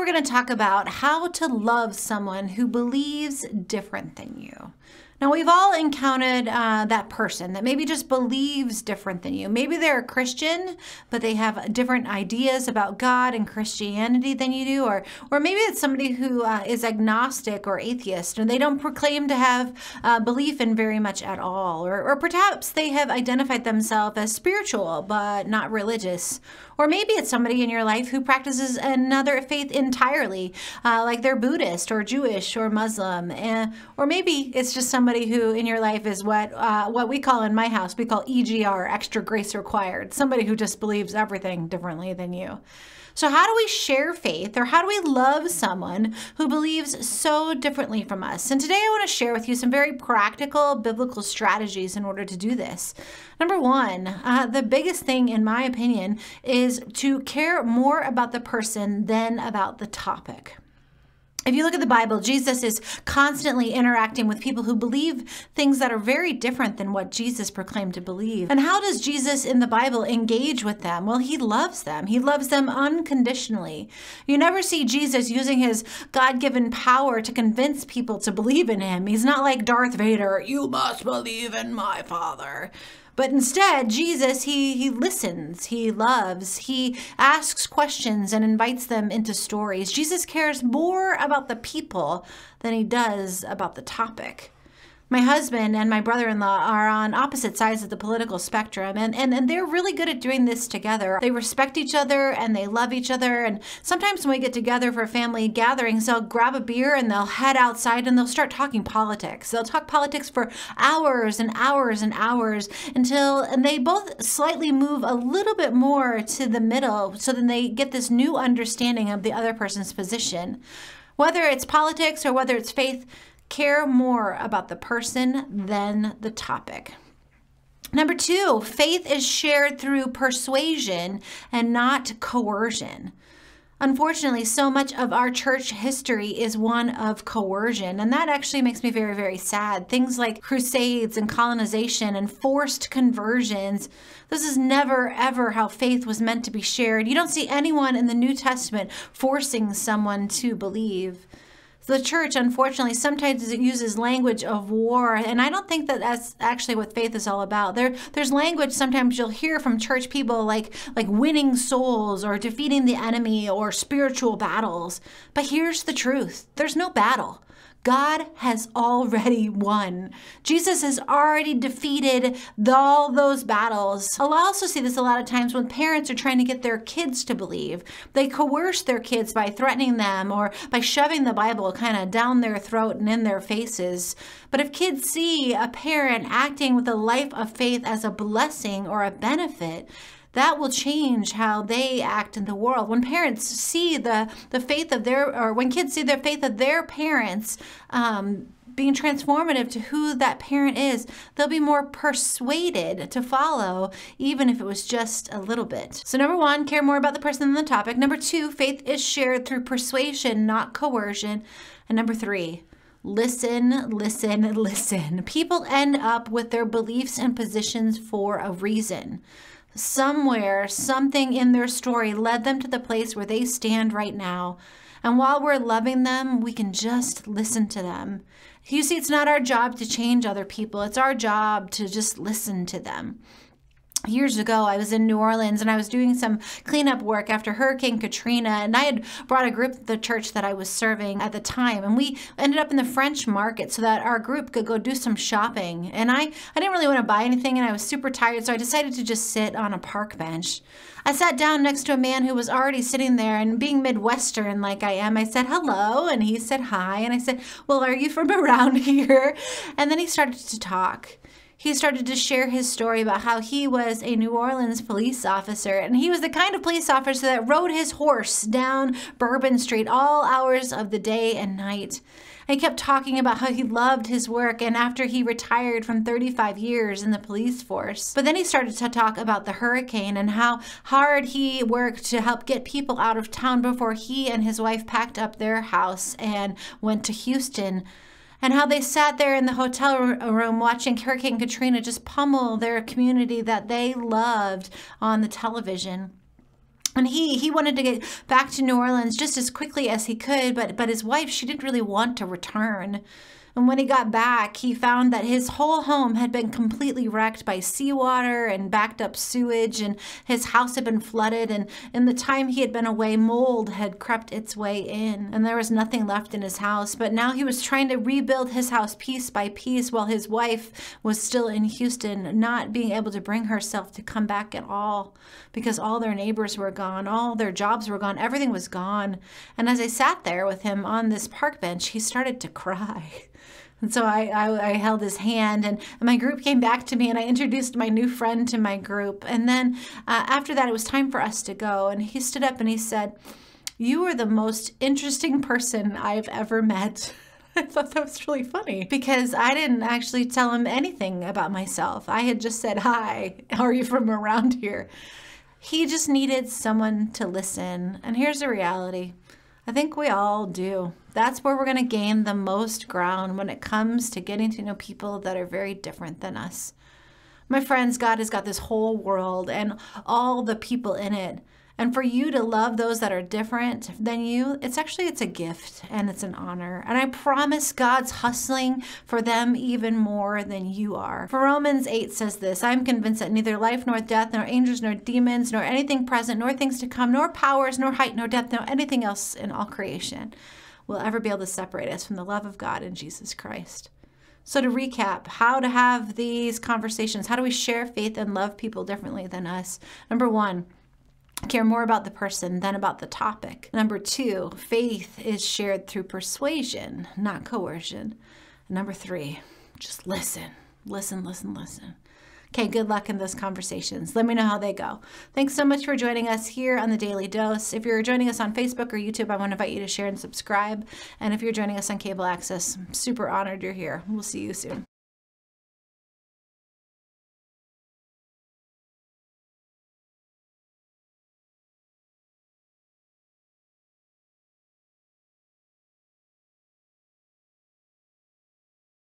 we're going to talk about how to love someone who believes different than you. Now, we've all encountered that person that maybe just believes different than you. Maybe they're a Christian, but they have different ideas about God and Christianity than you do. Or maybe it's somebody who is agnostic or atheist, and they don't proclaim to have belief in very much at all. Or perhaps they have identified themselves as spiritual, but not religious. Or maybe it's somebody in your life who practices another faith entirely, like they're Buddhist or Jewish or Muslim. Or maybe it's just somebody who in your life is what we call in my house, we call EGR, extra grace required. Somebody who just believes everything differently than you. So how do we share faith, or how do we love someone who believes so differently from us? And today I want to share with you some very practical biblical strategies in order to do this. Number one, the biggest thing in my opinion is to care more about the person than about the topic. If you look at the Bible, Jesus is constantly interacting with people who believe things that are very different than what Jesus proclaimed to believe. And how does Jesus in the Bible engage with them? Well, he loves them. He loves them unconditionally. You never see Jesus using his God-given power to convince people to believe in him. He's not like Darth Vader, you must believe in my Father. But instead, Jesus, he listens, he loves, he asks questions and invites them into stories. Jesus cares more about the people than he does about the topic. My husband and my brother-in-law are on opposite sides of the political spectrum, and they're really good at doing this together. They respect each other and they love each other, and sometimes when we get together for family gatherings, they'll grab a beer and they'll head outside and they'll start talking politics. They'll talk politics for hours and hours and hours and they both slightly move a little bit more to the middle, so then they get this new understanding of the other person's position. Whether it's politics or whether it's faith, care more about the person than the topic. Number two, faith is shared through persuasion and not coercion. Unfortunately, so much of our church history is one of coercion, and that actually makes me very, very sad. Things like crusades and colonization and forced conversions. This is never, ever how faith was meant to be shared. You don't see anyone in the New Testament forcing someone to believe. The church, unfortunately, sometimes it uses language of war, and I don't think that that's actually what faith is all about. There's language sometimes you'll hear from church people like winning souls or defeating the enemy or spiritual battles. But here's the truth. There's no battle. God has already won. Jesus has already defeated all those battles. I'll also see this a lot of times when parents are trying to get their kids to believe. They coerce their kids by threatening them or by shoving the Bible kind of down their throat and in their faces. But if kids see a parent acting with a life of faith as a blessing or a benefit, that will change how they act in the world. When parents see the faith of when kids see the faith of their parents being transformative to who that parent is, they'll be more persuaded to follow, even if it was just a little bit. So number one, care more about the person than the topic. Number two, faith is shared through persuasion, not coercion. And number three, listen, listen, listen. People end up with their beliefs and positions for a reason. Somewhere, something in their story led them to the place where they stand right now. And while we're loving them, we can just listen to them. You see, it's not our job to change other people. It's our job to just listen to them. Years ago, I was in New Orleans and I was doing some cleanup work after Hurricane Katrina, and I had brought a group to the church that I was serving at the time, and we ended up in the French market so that our group could go do some shopping. And I didn't really want to buy anything, and I was super tired, so I decided to just sit on a park bench. I sat down next to a man who was already sitting there, and being Midwestern like I am, I said hello, and he said hi, and I said, well, are you from around here? And then he started to talk. He started to share his story about how he was a New Orleans police officer, and he was the kind of police officer that rode his horse down Bourbon Street all hours of the day and night. And he kept talking about how he loved his work, and after he retired from 35 years in the police force. But then he started to talk about the hurricane and how hard he worked to help get people out of town before he and his wife packed up their house and went to Houston. And how they sat there in the hotel room watching Hurricane Katrina just pummel their community that they loved on the television. And he wanted to get back to New Orleans just as quickly as he could, but his wife, she didn't really want to return. And when he got back, he found that his whole home had been completely wrecked by seawater and backed up sewage, and his house had been flooded, and in the time he had been away, mold had crept its way in, and there was nothing left in his house. But now he was trying to rebuild his house piece by piece while his wife was still in Houston, not being able to bring herself to come back at all because all their neighbors were gone, all their jobs were gone, everything was gone. And as I sat there with him on this park bench, he started to cry. And so I held his hand, and my group came back to me, and I introduced my new friend to my group. And then after that, it was time for us to go. And he stood up and he said, "You are the most interesting person I've ever met." I thought that was really funny because I didn't actually tell him anything about myself. I had just said, "Hi, how are you from around here?" He just needed someone to listen. And here's the reality. I think we all do. That's where we're going to gain the most ground when it comes to getting to know people that are very different than us. My friends, God has got this whole world and all the people in it. And for you to love those that are different than you, it's a gift and it's an honor. And I promise God's hustling for them even more than you are. For Romans 8 says this, "I am convinced that neither life nor death, nor angels, nor demons, nor anything present, nor things to come, nor powers, nor height, nor depth, nor anything else in all creation will ever be able to separate us from the love of God in Jesus Christ." So to recap, how to have these conversations, how do we share faith and love people differently than us? Number one, care more about the person than about the topic. Number two, faith is shared through persuasion, not coercion. And number three, just listen. Listen, listen, listen. Okay, good luck in those conversations. Let me know how they go. Thanks so much for joining us here on The Daily Dose. If you're joining us on Facebook or YouTube, I want to invite you to share and subscribe. And if you're joining us on cable access, I'm super honored you're here. We'll see you soon.